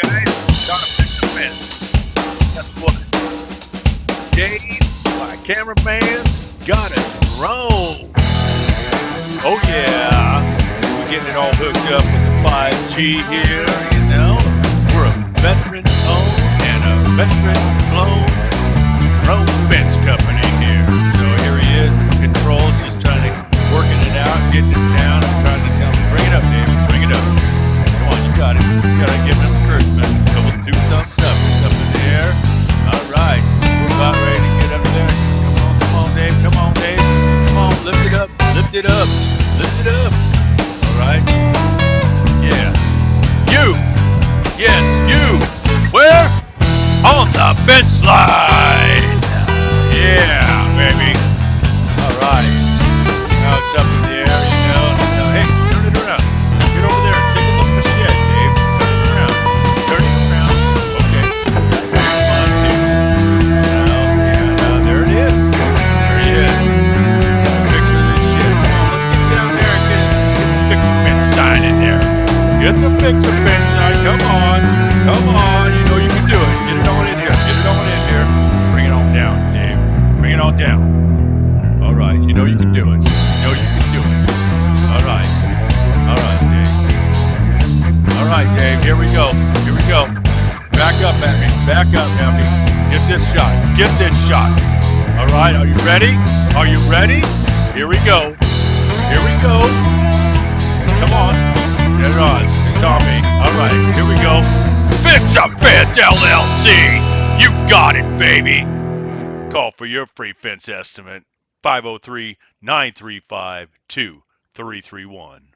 guys, got a fix a fence. Guess what? Dave, my cameraman's got a drone. Oh yeah, we're getting it all hooked up with the 5G here. You know, we're a veteran-owned and a veteran-flown drone fence company here. So here he is in controls, just trying to working it out, getting it down. I'm trying to tell him, bring it up, David, bring it up. Come on, you got it. You gotta give him encouragement. Couple two thumbs up, up in the air. All right, we're about ready to get up there. Come on, Dave. Come on, Dave. Come on, lift it up, lift it up, lift it up. All right. Yeah. You. Yes, you. Where? On the fence line. Yeah, baby. All right. Now it's up in the air, you know. Now, hey, turn it around. Get over there. Take a look at the shed, Dave. Turn it around. Turn it around. Okay. Come on, Dave. Now, there it is. There he is. Got a picture of this shed. Come on, let's get down there and get the fix-a-fence sign in there. Get the fix-a-fence sign. Come on. Come on. You know you can do it. Get it on in here. Get it on in here. Bring it on down, Dave. Bring it on down. All right. You know you can do it. You know you can do it. All right. All right, Dave. All right, Dave. Here we go. Here we go. Back up at me. Back up at me. Get this shot. Get this shot. All right. Are you ready? Are you ready? Here we go. Here we go. Come on. Get it on. It's on me. All right. Here we go. Fix a Fence LLC. You got it, baby. Call for your free fence estimate. 503-935-2331.